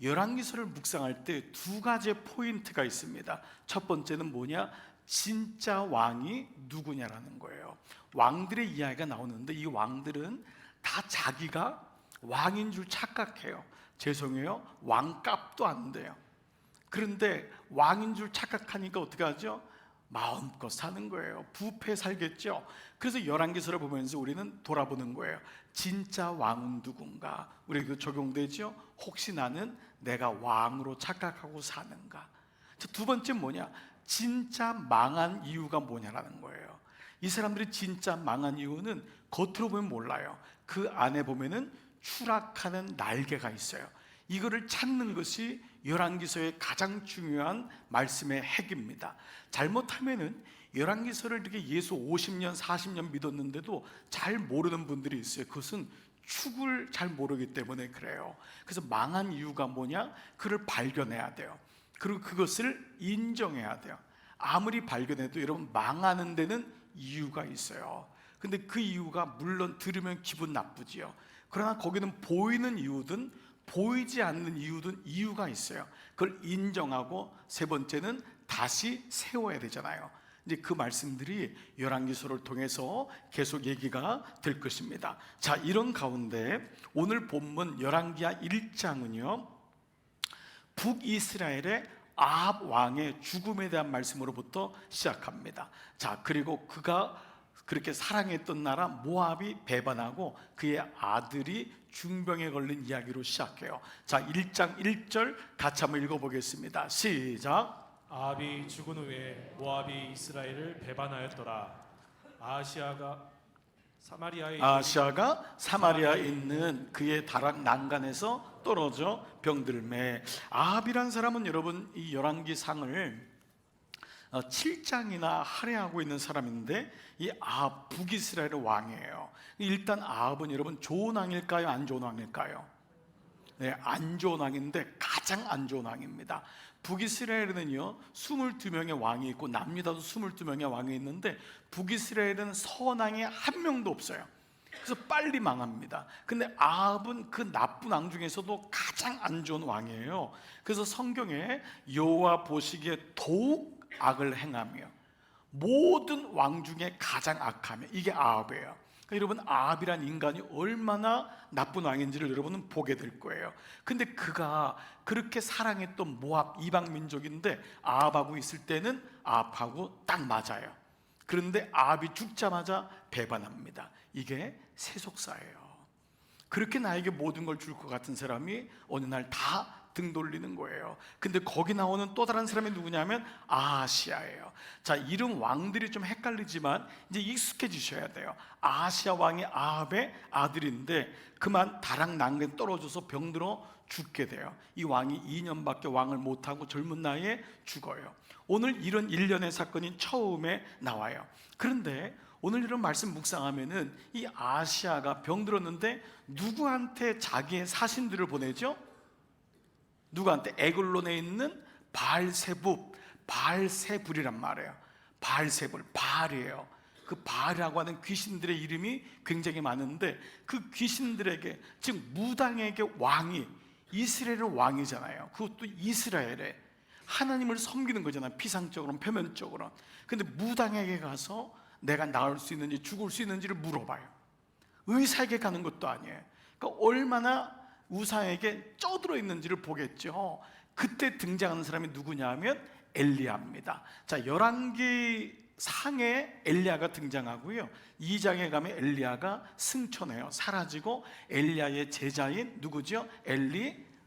열왕기서를 묵상할 때 두 가지 포인트가 있습니다. 첫 번째는 뭐냐? 진짜 왕이 누구냐라는 거예요. 왕들의 이야기가 나오는데 이 왕들은 다 자기가 왕인 줄 착각해요. 죄송해요, 왕값도 안 돼요. 그런데 왕인 줄 착각하니까 어떻게 하죠? 마음껏 사는 거예요. 부패 살겠죠. 그래서 열왕기서를 보면서 우리는 돌아보는 거예요. 진짜 왕은 누군가? 우리에게 적용되죠. 혹시 나는 내가 왕으로 착각하고 사는가? 두 번째 뭐냐? 진짜 망한 이유가 뭐냐라는 거예요. 이 사람들이 진짜 망한 이유는 겉으로 보면 몰라요. 그 안에 보면은 추락하는 날개가 있어요. 이거를 찾는 것이 열왕기서의 가장 중요한 말씀의 핵입니다. 잘못하면은 열왕기서를 이렇게 예수 50년 40년 믿었는데도 잘 모르는 분들이 있어요. 그것은 축을 잘 모르기 때문에 그래요. 그래서 망한 이유가 뭐냐? 그를 발견해야 돼요. 그리고 그것을 인정해야 돼요. 아무리 발견해도 여러분, 망하는 데는 이유가 있어요. 근데 그 이유가 물론 들으면 기분 나쁘지요. 그러나 거기는 보이는 이유든 보이지 않는 이유든 이유가 있어요. 그걸 인정하고 세 번째는 다시 세워야 되잖아요. 이제 그 말씀들이 열왕기서를 통해서 계속 얘기가 될 것입니다. 자, 이런 가운데 오늘 본문 열왕기하 1장은요 북이스라엘의 아합 왕의 죽음에 대한 말씀으로부터 시작합니다. 자, 그리고 그가 그렇게 사랑했던 나라 모압이 배반하고 그의 아들이 중병에 걸린 이야기로 시작해요. 자, 1장 1절 같이 한번 읽어보겠습니다. 시작. 아합이 죽은 후에 모압이 이스라엘을 배반하였더라. 아시아가 사마리아에 있는 그의 다락 난간에서 떨어져 병들매. 아합이란 사람은 여러분 이 열왕기상을 7장이나 할애하고 있는 사람인데 이 아합 북이스라엘의 왕이에요. 일단 아합은 여러분 좋은 왕일까요? 안 좋은 왕일까요? 네, 안 좋은 왕인데 가장 안 좋은 왕입니다. 북이스라엘에는요 22명의 왕이 있고 남유다도 22명의 왕이 있는데 북이스라엘은 선왕이 한 명도 없어요. 그래서 빨리 망합니다. 근데 아합은 그 나쁜 왕 중에서도 가장 안 좋은 왕이에요. 그래서 성경에 여호와 보시기에 더욱 악을 행하며 모든 왕 중에 가장 악하며, 이게 아합이에요. 그러니까 여러분, 아합이란 인간이 얼마나 나쁜 왕인지를 여러분은 보게 될 거예요. 근데 그가 그렇게 사랑했던 모압 이방 민족인데 아합하고 있을 때는 아합하고 딱 맞아요. 그런데 아합이 죽자마자 배반합니다. 이게 세속사예요. 그렇게 나에게 모든 걸 줄 것 같은 사람이 어느 날 다 등 돌리는 거예요. 근데 거기 나오는 또 다른 사람이 누구냐면 아하시아예요. 자, 이름 왕들이 좀 헷갈리지만 이제 익숙해지셔야 돼요. 아하시아 왕이 아합의 아들인데 그만 다락 난간에 떨어져서 병들어 죽게 돼요. 이 왕이 2년밖에 왕을 못하고 젊은 나이에 죽어요. 오늘 이런 일련의 사건이 처음에 나와요. 그런데 오늘 이런 말씀 묵상하면은 이 아하시아가 병들었는데 누구한테 자기의 사신들을 보내죠? 누구한테? 에글론에 있는 바알세불이란 말이에요. 바알세불, 바알이에요. 그 바알이라고 하는 귀신들의 이름이 굉장히 많은데 그 귀신들에게, 즉 무당에게 왕이, 이스라엘의 왕이잖아요. 그것도 이스라엘에 하나님을 섬기는 거잖아요. 피상적으로는, 표면적으로는. 근데 무당에게 가서 내가 나을 수 있는지 죽을 수 있는지를 물어봐요. 의사에게 가는 것도 아니에요. 그러니까 얼마나 우상에게 쪄들어 있는지를 보겠죠. 그때 등장하는 사람이 누구냐 하면 엘리야입니다. 자, 열왕기 상에 엘리야가 등장하고요 2장에 가면 엘리야가 승천해요. 사라지고 엘리야의 제자인 누구죠?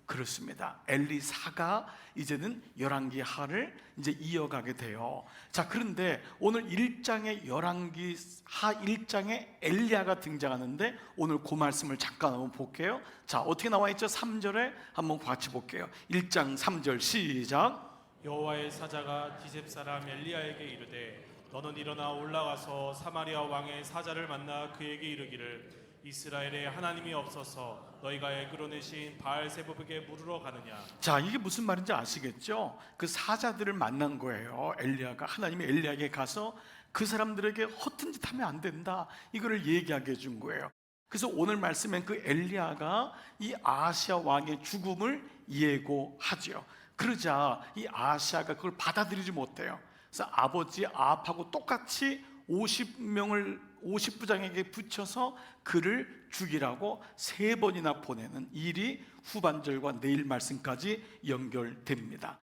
그렇습니다. 엘리사가 이제는 열왕기 하를 이제 이어가게 돼요. 자, 그런데 오늘 1장의 열왕기 하 1장에 엘리야가 등장하는데 오늘 그 말씀을 잠깐 한번 볼게요. 자, 어떻게 나와 있죠? 3절에 한번 같이 볼게요. 1장 3절 시작. 여호와의 사자가 디셉 사람 엘리야에게 이르되 너는 일어나 올라가서 사마리아 왕의 사자를 만나 그에게 이르기를 이스라엘에 하나님이 없어서 너희가 에그론이신 바알세불에게 물으러 가느냐. 자, 이게 무슨 말인지 아시겠죠? 그 사자들을 만난 거예요. 엘리야가, 하나님이 엘리야에게 가서 그 사람들에게 허튼 짓 하면 안 된다, 이거를 얘기하게 해준 거예요. 그래서 오늘 말씀엔 그 엘리야가 이 아하시아 왕의 죽음을 예고하지요. 그러자 이 아하시아가 그걸 받아들이지 못해요. 그래서 아버지 아합하고 똑같이 50부장에게 붙여서 그를 죽이라고 3번이나 보내는 일이 후반절과 내일 말씀까지 연결됩니다.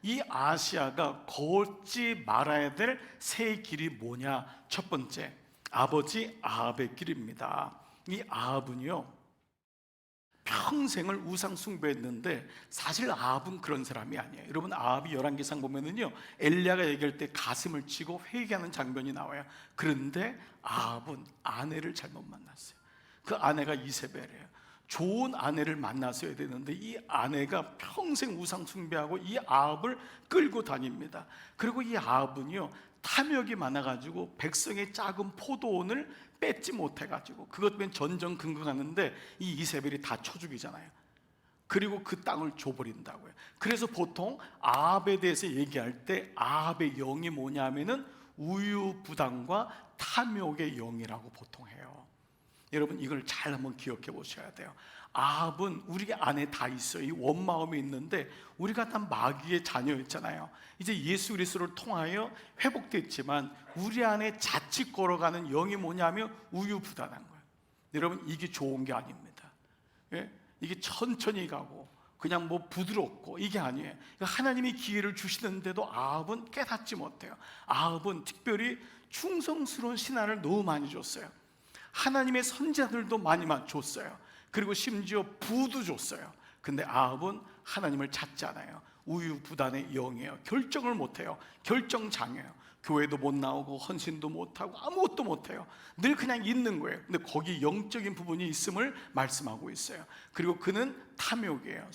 이 아하시아가 걷지 말아야 될 새 길이 뭐냐? 첫 번째, 아버지 아합의 길입니다. 이 아합은요, 평생을 우상 숭배했는데 사실 아합은 그런 사람이 아니에요. 여러분, 아합이 열왕기상 보면은요, 엘리야가 얘기할 때 가슴을 치고 회개하는 장면이 나와요. 그런데 아합은 아내를 잘못 만났어요. 그 아내가 이세벨이에요. 좋은 아내를 만났어야 되는데 이 아내가 평생 우상 숭배하고 이 아합을 끌고 다닙니다. 그리고 이 아합은요, 탐욕이 많아가지고 백성의 작은 포도원을 뺏지 못해가지고 그것 때문에 전전긍긍하는데 이 이세벨이 다 쳐 죽이잖아요. 그리고 그 땅을 줘버린다고요. 그래서 보통 아합에 대해서 얘기할 때 아합의 영이 뭐냐면은 우유부단과 탐욕의 영이라고 보통 해요. 여러분, 이걸 잘 한번 기억해 보셔야 돼요. 아합은 우리 안에 다 있어요. 이 원마음이 있는데 우리가 다 마귀의 자녀였잖아요. 이제 예수 그리스도를 통하여 회복됐지만 우리 안에 자칫 걸어가는 영이 뭐냐면 우유부단한 거예요. 여러분, 이게 좋은 게 아닙니다. 예? 이게 천천히 가고 그냥 뭐 부드럽고 이게 아니에요. 하나님이 기회를 주시는데도 아합은 깨닫지 못해요. 아합은 특별히 충성스러운 신하를 너무 많이 줬어요. 하나님의 선지자들도 많이 줬어요. 그리고 심지어 부도 줬어요. 근데 아합은 하나님을 찾지 않아요. 우유부단의 영이에요. 결정을 못해요. 결정장애예요. 교회도 못 나오고 헌신도 못하고 아무것도 못해요. 늘 그냥 있는 거예요. 근데 거기 영적인 부분이 있음을 말씀하고 있어요. 그리고 그는 탐욕이에요.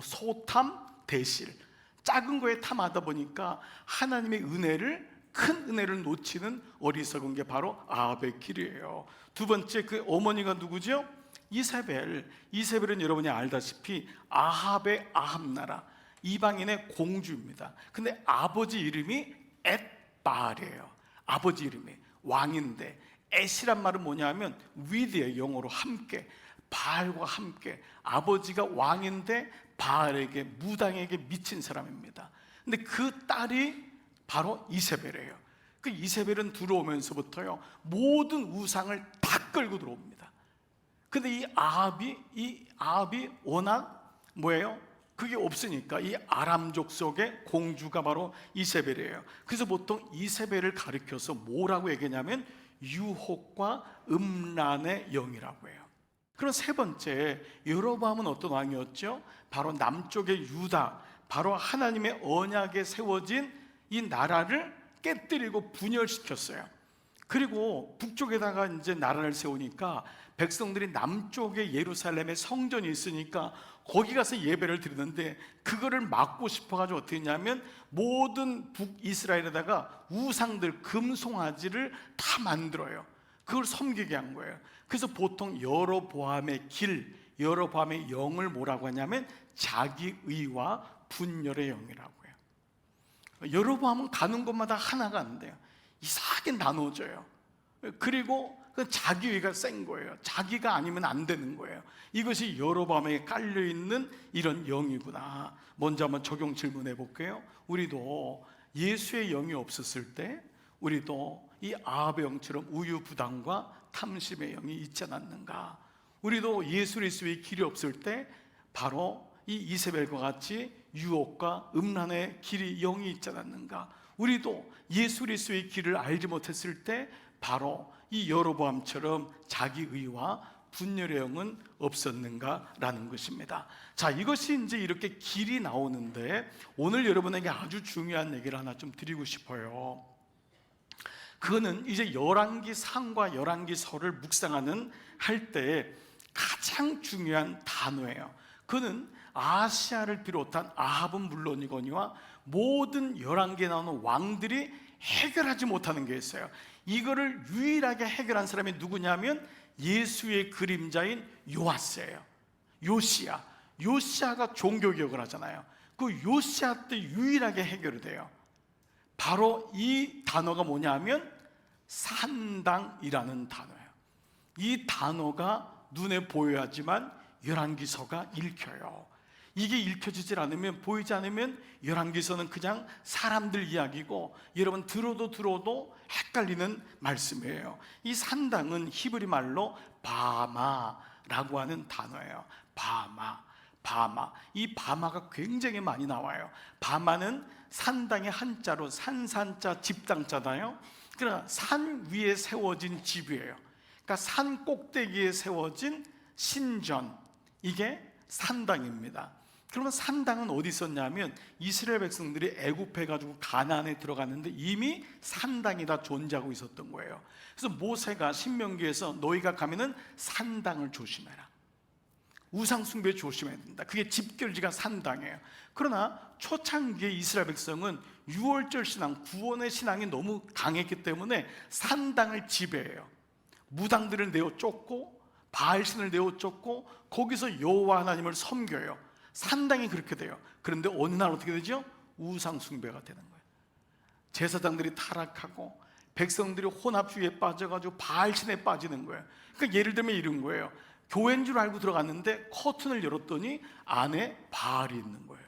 소탐 대실. 작은 거에 탐하다 보니까 하나님의 큰 은혜를 놓치는 어리석은 게 바로 아합의 길이에요. 두 번째, 그 어머니가 누구죠? 이세벨. 이세벨은 여러분이 알다시피 아합의 아합나라, 이방인의 공주입니다. 근데 아버지 이름이 엣바알이에요. 아버지 이름이 왕인데, 엣이란 말은 뭐냐면 with의 영어로 함께, 바알과 함께. 아버지가 왕인데 바알에게, 무당에게 미친 사람입니다. 근데 그 딸이 바로 이세벨이에요. 그 이세벨은 들어오면서부터요, 모든 우상을 다 끌고 들어옵니다. 근데 이 아합이 워낙 뭐예요? 그게 없으니까 이 아람족 속의 공주가 바로 이세벨이에요. 그래서 보통 이세벨을 가리켜서 뭐라고 얘기하냐면 유혹과 음란의 영이라고 해요. 그럼 세 번째, 여로보암은 어떤 왕이었죠? 바로 남쪽의 유다, 바로 하나님의 언약에 세워진 이 나라를 깨뜨리고 분열시켰어요. 그리고 북쪽에다가 이제 나라를 세우니까 백성들이 남쪽에 예루살렘에 성전이 있으니까 거기 가서 예배를 드리는데 그거를 막고 싶어가지고 어떻게 했냐면 모든 북이스라엘에다가 우상들, 금송아지를 다 만들어요. 그걸 섬기게 한 거예요. 그래서 보통 여로보암의 길, 여로보암의 영을 뭐라고 하냐면 자기의와 분열의 영이라고 해요. 여로보암은 가는 곳마다 하나가 안 돼요. 이상하게 나눠져요. 그리고 자기의가 센 거예요. 자기가 아니면 안 되는 거예요. 이것이 여로보암에 깔려있는 이런 영이구나. 먼저 한번 적용 질문해 볼게요. 우리도 예수의 영이 없었을 때 우리도 이 아합의 영처럼 우유부단과 탐심의 영이 있지 않았는가? 우리도 예수 그리스도의 길이 없을 때 바로 이 이세벨과 같이 유혹과 음란의 길이 영이 있지 않았는가? 우리도 예수 그리스도의 길을 알지 못했을 때 바로 이 여로보암처럼 자기의와 분열의 영은 없었는가라는 것입니다. 자, 이것이 이제 이렇게 길이 나오는데 오늘 여러분에게 아주 중요한 얘기를 하나 좀 드리고 싶어요. 그거는 이제 열왕기상과 열왕기서를 묵상하는 할 때 가장 중요한 단어예요. 그는 아하시아를 비롯한 아합은 물론이거니와 모든 열왕기에 나오는 왕들이 해결하지 못하는 게 있어요. 이거를 유일하게 해결한 사람이 누구냐면 예수의 그림자인 요아스예요. 요시아가 종교개혁을 하잖아요. 그 요시아 때 유일하게 해결이 돼요. 바로 이 단어가 뭐냐면 산당이라는 단어예요. 이 단어가 눈에 보여야지만 열왕기서가 읽혀요. 이게 읽혀지질 않으면, 보이지 않으면 열왕기서는 그냥 사람들 이야기고 여러분 들어도 헷갈리는 말씀이에요. 이 산당은 히브리 말로 바마라고 하는 단어예요. 바마. 이 바마가 굉장히 많이 나와요. 바마는 산당의 한자로 산산자 집당자잖아요. 그러나 산 위에 세워진 집이에요. 그러니까 산 꼭대기에 세워진 신전, 이게 산당입니다. 그러면 산당은 어디 있었냐면 이스라엘 백성들이 애굽해 가지고 가나안에 들어갔는데 이미 산당이 다 존재하고 있었던 거예요. 그래서 모세가 신명기에서 너희가 가면은 산당을 조심해라, 우상 숭배 조심해야 된다. 그게 집결지가 산당이에요. 그러나 초창기에 이스라엘 백성은 유월절 신앙, 구원의 신앙이 너무 강했기 때문에 산당을 지배해요. 무당들을 내어 쫓고 바알신을 내어 쫓고 거기서 여호와 하나님을 섬겨요. 산당이 그렇게 돼요. 그런데 어느 날 어떻게 되죠? 우상 숭배가 되는 거예요. 제사장들이 타락하고 백성들이 혼합주의에 빠져가지고 바알신에 빠지는 거예요. 그러니까 예를 들면 이런 거예요. 교회인 줄 알고 들어갔는데 커튼을 열었더니 안에 바알이 있는 거예요.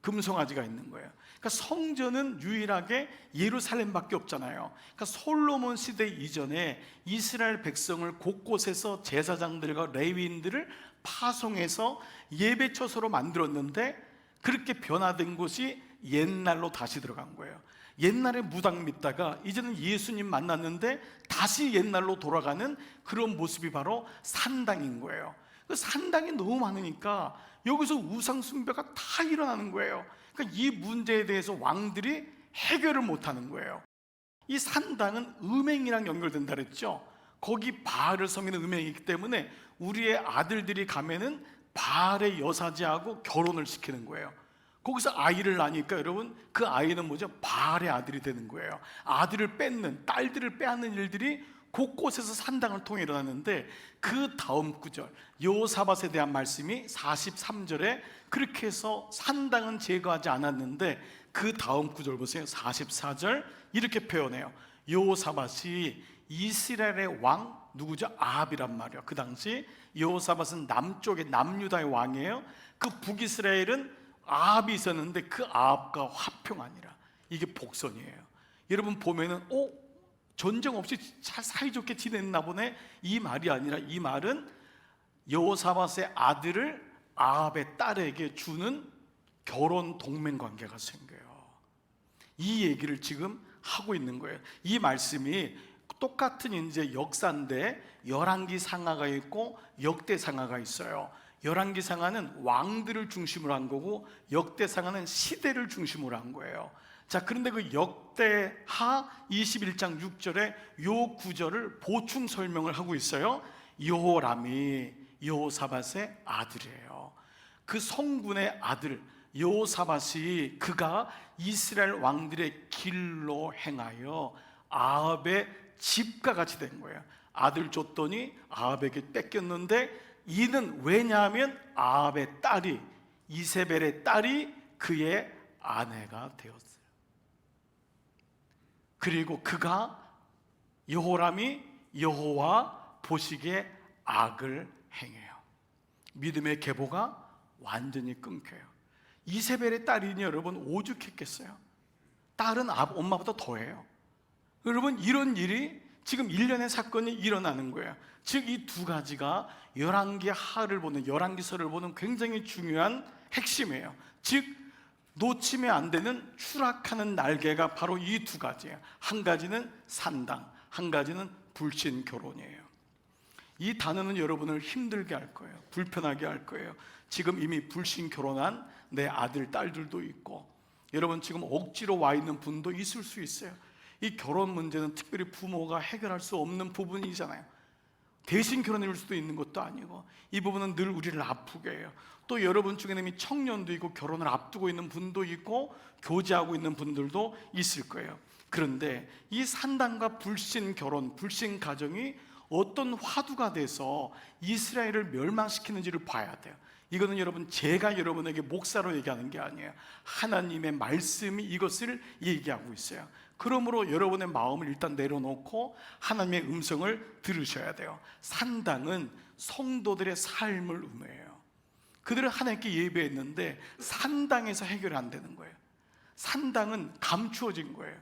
금송아지가 있는 거예요. 그러니까 성전은 유일하게 예루살렘밖에 없잖아요. 그러니까 솔로몬 시대 이전에 이스라엘 백성을 곳곳에서 제사장들과 레위인들을 파송해서 예배처소로 만들었는데 그렇게 변화된 곳이 옛날로 다시 들어간 거예요. 옛날에 무당 믿다가 이제는 예수님 만났는데 다시 옛날로 돌아가는 그런 모습이 바로 산당인 거예요. 그 산당이 너무 많으니까 여기서 우상 숭배가 다 일어나는 거예요. 그러니까 이 문제에 대해서 왕들이 해결을 못하는 거예요. 이 산당은 음행이랑 연결된다 그랬죠. 거기 바알을 섬기는 음행이 있기 때문에 우리의 아들들이 가면은 바알의 여사제하고 결혼을 시키는 거예요. 거기서 아이를 낳으니까 여러분 그 아이는 뭐죠? 바알의 아들이 되는 거예요. 아들을 뺏는, 딸들을 빼앗는 일들이 곳곳에서 산당을 통해 일어났는데 그 다음 구절 여호사밧에 대한 말씀이 43절에 그렇게 해서 산당은 제거하지 않았는데 그 다음 구절 보세요. 44절 이렇게 표현해요. 여호사밧이 이스라엘의 왕 누구죠? 아합이란 말이에요. 그 당시 여호사밧은 남쪽의 남유다의 왕이에요. 그 북이스라엘은 아합이 있었는데 그 아합과 화평하니라. 이게 복선이에요. 여러분 보면은 전쟁 없이 잘 사이좋게 지냈나 보네, 이 말이 아니라 이 말은 여호사밧의 아들을 아합의 딸에게 주는 결혼 동맹 관계가 생겨요. 이 얘기를 지금 하고 있는 거예요. 이 말씀이 똑같은 이제 역사인데 열왕기 상하가 있고 역대 상하가 있어요. 열왕기 상하는 왕들을 중심으로 한 거고 역대 상하는 시대를 중심으로 한 거예요. 자, 그런데 그 역대하 21장 6절에 요 구절을 보충 설명을 하고 있어요. 여호람이 여호사밧의 아들이에요. 그 성군의 아들 여호사밧이 그가 이스라엘 왕들의 길로 행하여 아합의 집과 같이 된 거예요. 아들 줬더니 아합에게 뺏겼는데 이는 왜냐하면 아합의 딸이 이세벨의 딸이 그의 아내가 되었어요. 그리고 그가 여호람이 여호와 보시기에 악을 행해요. 믿음의 계보가 완전히 끊겨요. 이세벨의 딸이니 여러분 오죽했겠어요? 딸은 엄마보다 더해요. 여러분 이런 일이 지금 일련의 사건이 일어나는 거예요. 즉 이 두 가지가 열왕기 하를 보는, 열왕기서를 보는 굉장히 중요한 핵심이에요. 즉 놓치면 안 되는 추락하는 날개가 바로 이 두 가지예요. 한 가지는 산당, 한 가지는 불신 결혼이에요. 이 단어는 여러분을 힘들게 할 거예요. 불편하게 할 거예요. 지금 이미 불신 결혼한 내 아들, 딸들도 있고 여러분 지금 억지로 와 있는 분도 있을 수 있어요. 이 결혼 문제는 특별히 부모가 해결할 수 없는 부분이잖아요. 대신 결혼일 수도 있는 것도 아니고 이 부분은 늘 우리를 아프게 해요. 또 여러분 중에는 이미 청년도 있고 결혼을 앞두고 있는 분도 있고 교제하고 있는 분들도 있을 거예요. 그런데 이 산당과 불신 결혼, 불신 가정이 어떤 화두가 돼서 이스라엘을 멸망시키는지를 봐야 돼요. 이거는 여러분 제가 여러분에게 목사로 얘기하는 게 아니에요. 하나님의 말씀이 이것을 얘기하고 있어요. 그러므로 여러분의 마음을 일단 내려놓고 하나님의 음성을 들으셔야 돼요. 산당은 성도들의 삶을 의미해요. 그들은 하나님께 예배했는데 산당에서 해결이 안 되는 거예요. 산당은 감추어진 거예요.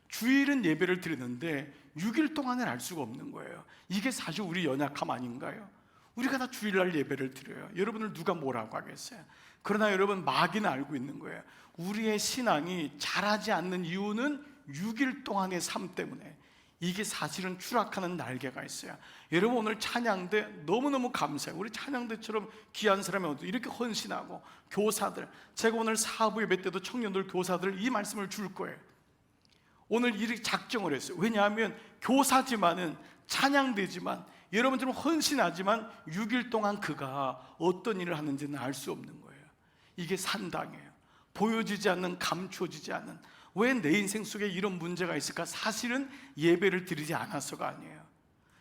주일은 예배를 드리는데 6일 동안은 알 수가 없는 거예요. 이게 사실 우리 연약함 아닌가요? 우리가 다 주일날 예배를 드려요. 여러분을 누가 뭐라고 하겠어요? 그러나 여러분, 마귀는 알고 있는 거예요. 우리의 신앙이 자라지 않는 이유는 6일 동안의 삶 때문에. 이게 사실은 추락하는 날개가 있어요. 여러분, 오늘 찬양대 너무너무 감사해요. 우리 찬양대처럼 귀한 사람이 어디 이렇게 헌신하고, 교사들, 제가 오늘 사부 예배 때도 청년들, 교사들 이 말씀을 줄 거예요. 오늘 이렇게 작정을 했어요. 왜냐하면 교사지만은, 찬양대지만, 여러분처럼 헌신하지만 6일 동안 그가 어떤 일을 하는지는 알 수 없는 거예요. 이게 산당이에요. 보여지지 않는, 감춰지지 않는. 왜 내 인생 속에 이런 문제가 있을까? 사실은 예배를 드리지 않아서가 아니에요.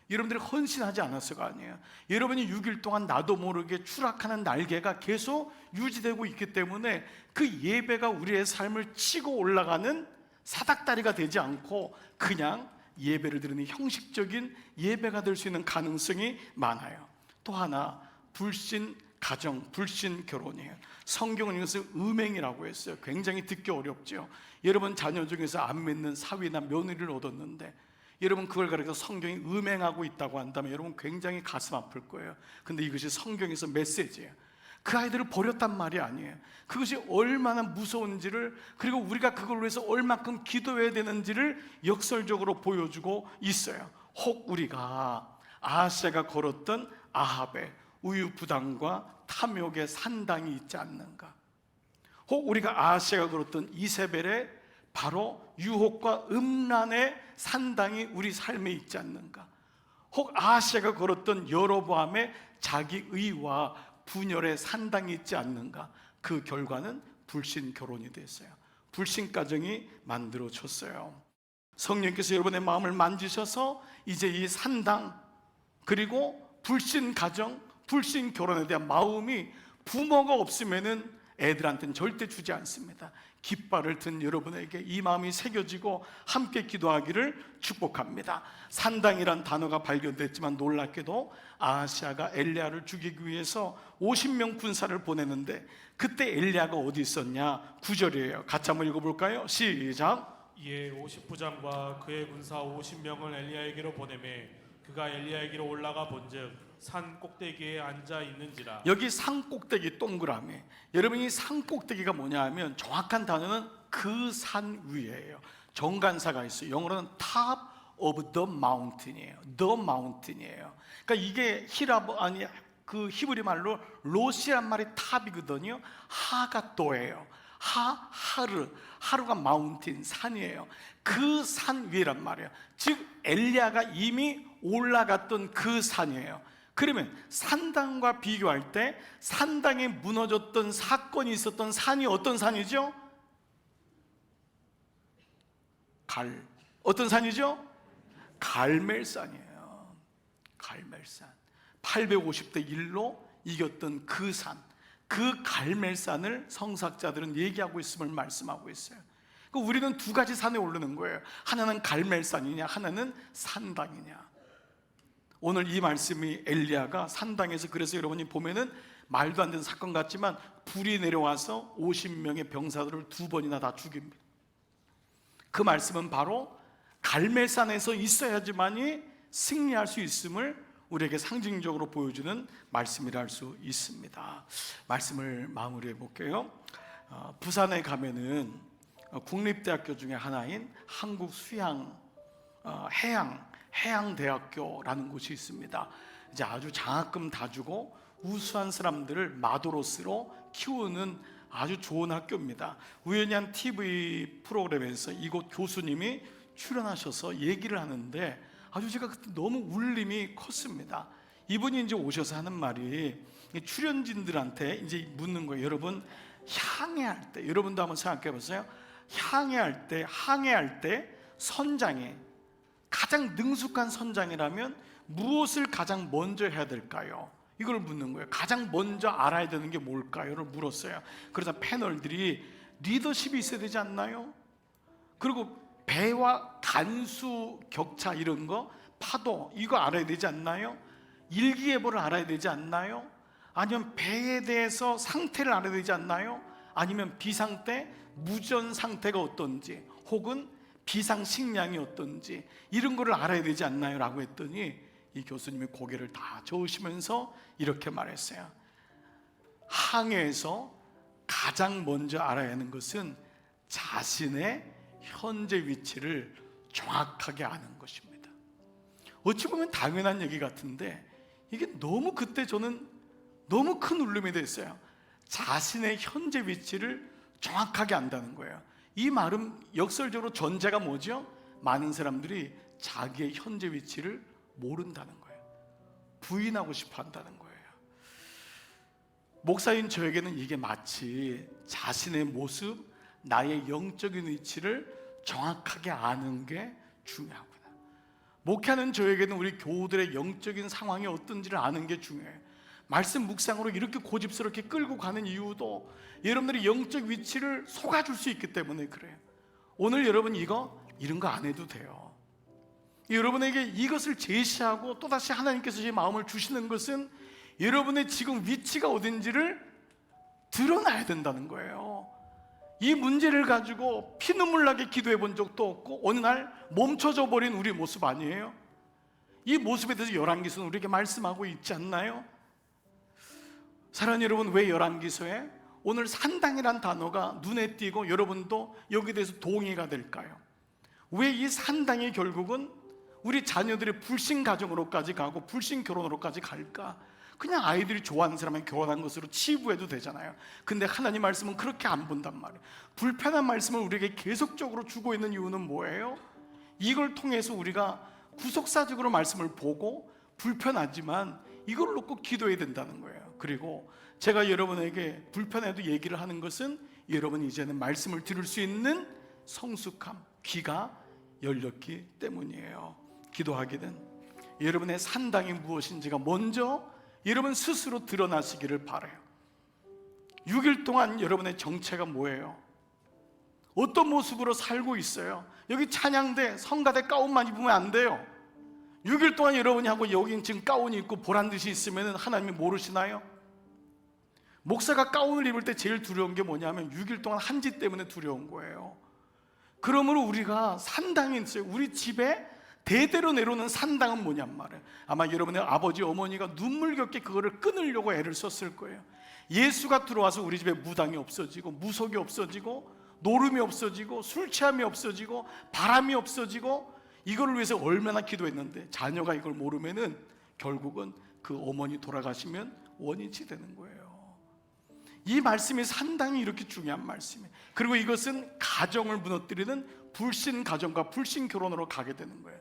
여러분들이 헌신하지 않아서가 아니에요. 여러분이 6일 동안 나도 모르게 추락하는 날개가 계속 유지되고 있기 때문에 그 예배가 우리의 삶을 치고 올라가는 사닥다리가 되지 않고 그냥 예배를 드리는 형식적인 예배가 될 수 있는 가능성이 많아요. 또 하나, 불신 가정, 불신 결혼이에요. 성경은 이것을 음행이라고 했어요. 굉장히 듣기 어렵죠. 여러분 자녀 중에서 안 믿는 사위나 며느리를 얻었는데 여러분 그걸 가리켜 성경이 음행하고 있다고 한다면 여러분 굉장히 가슴 아플 거예요. 근데 이것이 성경에서 메시지예요. 그 아이들을 버렸단 말이 아니에요. 그것이 얼마나 무서운지를, 그리고 우리가 그걸 위해서 얼만큼 기도해야 되는지를 역설적으로 보여주고 있어요. 혹 우리가 아하스가 걸었던 아합의 우유부단과 탐욕의 산당이 있지 않는가? 혹 우리가 아하스가 걸었던 이세벨의 바로 유혹과 음란의 산당이 우리 삶에 있지 않는가? 혹 아하스가 걸었던 여로보암의 자기의와 분열의 산당이 있지 않는가? 그 결과는 불신 결혼이 됐어요. 불신 가정이 만들어졌어요. 성령께서 여러분의 마음을 만지셔서 이제 이 산당, 그리고 불신 가정, 불신 결혼에 대한 마음이, 부모가 없으면은 애들한테는 절대 주지 않습니다. 깃발을 든 여러분에게 이 마음이 새겨지고 함께 기도하기를 축복합니다. 산당이란 단어가 발견됐지만 놀랍게도 아하시아가 엘리야를 죽이기 위해서 50명 군사를 보내는데 그때 엘리야가 어디 있었냐? 9절이에요. 같이 한번 읽어볼까요? 시작. 이에 50부장과 그의 군사 50명을 엘리야에게로 보내매 그가 엘리야에게로 올라가 본즉 산 꼭대기에 앉아 있는지라. 여기 산 꼭대기 동그라미, 여러분이 산 꼭대기가 뭐냐 하면 정확한 단어는 그 산 위에요. 정관사가 있어요. 영어로는 top of the mountain이에요. the mountain이에요. 그러니까 이게 그 히브리 말로 로시란 말이 탑이거든요. 하가 또예요. 하루가 마운틴, 산이에요. 그 산 위란 말이에요. 즉 엘리야가 이미 올라갔던 그 산이에요. 그러면 산당과 비교할 때 산당에 무너졌던 사건이 있었던 산이 어떤 산이죠? 어떤 산이죠? 갈멜산이에요. 갈멜산. 850대 1로 이겼던 그 산, 그 갈멜산을 성사학자들은 얘기하고 있음을 말씀하고 있어요. 우리는 두 가지 산에 오르는 거예요. 하나는 갈멜산이냐, 하나는 산당이냐. 오늘 이 말씀이 엘리야가 산당에서, 그래서 여러분이 보면은 말도 안 되는 사건 같지만 불이 내려와서 50명의 병사들을 2번이나 다 죽입니다. 그 말씀은 바로 갈멜산에서 있어야지만이 승리할 수 있음을 우리에게 상징적으로 보여주는 말씀이라 할 수 있습니다. 말씀을 마무리해 볼게요. 부산에 가면은 국립대학교 중에 하나인 해양대학교라는 곳이 있습니다. 이제 아주 장학금 다 주고 우수한 사람들을 마도로스로 키우는 아주 좋은 학교입니다. 우연히 한 TV 프로그램에서 이곳 교수님이 출연하셔서 얘기를 하는데 아주 제가 그때 너무 울림이 컸습니다. 이분이 이제 오셔서 하는 말이 출연진들한테 이제 묻는 거예요. 여러분 항해할 때, 여러분도 한번 생각해 보세요. 항해할 때 선장이 가장 능숙한 선장이라면 무엇을 가장 먼저 해야 될까요? 이걸 묻는 거예요. 가장 먼저 알아야 되는 게 뭘까요?를 물었어요. 그러자 패널들이 리더십이 있어야 되지 않나요? 그리고 배와 간수 격차 이런 거, 파도 이거 알아야 되지 않나요? 일기예보를 알아야 되지 않나요? 아니면 배에 대해서 상태를 알아야 되지 않나요? 아니면 비상 때 무전 상태가 어떤지, 혹은 비상 식량이 어떤지, 이런 거를 알아야 되지 않나요? 라고 했더니 이 교수님이 고개를 다 저으시면서 이렇게 말했어요. 항해에서 가장 먼저 알아야 하는 것은 자신의 현재 위치를 정확하게 아는 것입니다. 어찌 보면 당연한 얘기 같은데 이게 너무 그때 저는 너무 큰 울림이 됐어요. 자신의 현재 위치를 정확하게 안다는 거예요. 이 말은 역설적으로 전제가 뭐죠? 많은 사람들이 자기의 현재 위치를 모른다는 거예요. 부인하고 싶어 한다는 거예요. 목사인 저에게는 이게 마치 자신의 모습, 나의 영적인 위치를 정확하게 아는 게 중요하구나. 목회하는 저에게는 우리 교우들의 영적인 상황이 어떤지를 아는 게 중요해요. 말씀 묵상으로 이렇게 고집스럽게 끌고 가는 이유도 여러분들이 영적 위치를 속아줄 수 있기 때문에 그래요. 오늘 여러분 이런 거 안 해도 돼요. 여러분에게 이것을 제시하고 또다시 하나님께서 제 마음을 주시는 것은 여러분의 지금 위치가 어딘지를 드러나야 된다는 거예요. 이 문제를 가지고 피눈물 나게 기도해 본 적도 없고 어느 날 멈춰져 버린 우리 모습 아니에요? 이 모습에 대해서 열왕기서는 우리에게 말씀하고 있지 않나요? 사랑하는 여러분, 왜 열왕기서에 오늘 산당이란 단어가 눈에 띄고 여러분도 여기에 대해서 동의가 될까요? 왜 이 산당이 결국은 우리 자녀들의 불신 가정으로까지 가고 불신 결혼으로까지 갈까? 그냥 아이들이 좋아하는 사람은 결혼한 것으로 치부해도 되잖아요. 근데 하나님 말씀은 그렇게 안 본단 말이에요. 불편한 말씀을 우리에게 계속적으로 주고 있는 이유는 뭐예요? 이걸 통해서 우리가 구속사적으로 말씀을 보고 불편하지만 이걸 놓고 기도해야 된다는 거예요. 그리고 제가 여러분에게 불편해도 얘기를 하는 것은 여러분이 이제는 말씀을 들을 수 있는 성숙함, 귀가 열렸기 때문이에요. 기도하기는 여러분의 산당이 무엇인지가 먼저 여러분 스스로 드러나시기를 바라요. 6일 동안 여러분의 정체가 뭐예요? 어떤 모습으로 살고 있어요? 여기 찬양대, 성가대 가운만 입으면 안 돼요. 6일 동안 여러분이 하고 여기 지금 가운이 있고 보란듯이 있으면 하나님이 모르시나요? 목사가 가운을 입을 때 제일 두려운 게 뭐냐면 6일 동안 한지 때문에 두려운 거예요. 그러므로 우리가 산당이 있어요. 우리 집에 대대로 내려오는 산당은 뭐냔 말이에요. 아마 여러분의 아버지 어머니가 눈물겹게 그거를 끊으려고 애를 썼을 거예요. 예수가 들어와서 우리 집에 무당이 없어지고 무속이 없어지고 노름이 없어지고 술 취함이 없어지고 바람이 없어지고 이거를 위해서 얼마나 기도했는데 자녀가 이걸 모르면은 결국은 그 어머니 돌아가시면 원인치 되는 거예요. 이 말씀이 상당히 이렇게 중요한 말씀이에요. 그리고 이것은 가정을 무너뜨리는 불신 가정과 불신 결혼으로 가게 되는 거예요.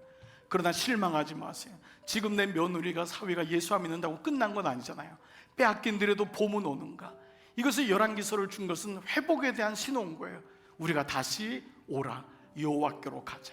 그러나 실망하지 마세요. 지금 내 며느리가 사위가 예수 안 믿는다고 끝난 건 아니잖아요. 빼앗긴더라도 봄은 오는가. 이것을 열왕기서를 준 것은 회복에 대한 신호인 거예요. 우리가 다시 오라, 여호와께로 가자,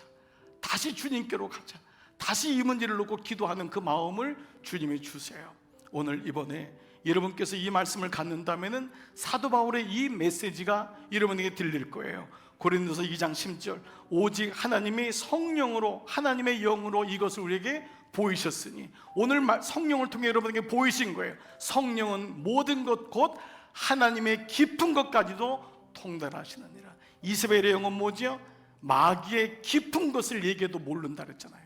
다시 주님께로 가자, 다시 이 문제를 놓고 기도하는 그 마음을 주님이 주세요. 오늘 이번에 여러분께서 이 말씀을 갖는다면 사도 바울의 이 메시지가 여러분에게 들릴 거예요. 고린도서 2장 10절, 오직 하나님이 성령으로 하나님의 영으로 이것을 우리에게 보이셨으니, 오늘 성령을 통해 여러분에게 보이신 거예요. 성령은 모든 것 곧 하나님의 깊은 것까지도 통달하시느니라. 이세벨의 영은 뭐죠? 마귀의 깊은 것을 얘기해도 모른다 그랬잖아요.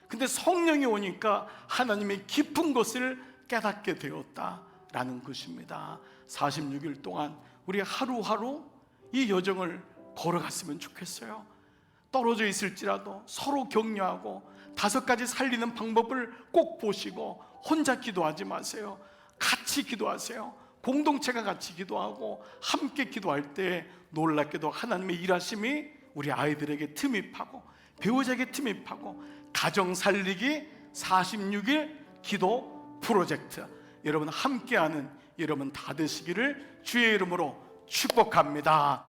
근데 성령이 오니까 하나님의 깊은 것을 깨닫게 되었다라는 것입니다. 46일 동안 우리 하루하루 이 여정을 걸어갔으면 좋겠어요. 떨어져 있을지라도 서로 격려하고 5가지 살리는 방법을 꼭 보시고 혼자 기도하지 마세요. 같이 기도하세요. 공동체가 같이 기도하고 함께 기도할 때 놀랍게도 하나님의 일하심이 우리 아이들에게 틈입하고 배우자에게 틈입하고 가정 살리기 46일 기도 프로젝트, 여러분 함께하는 여러분 다 되시기를 주의 이름으로 축복합니다.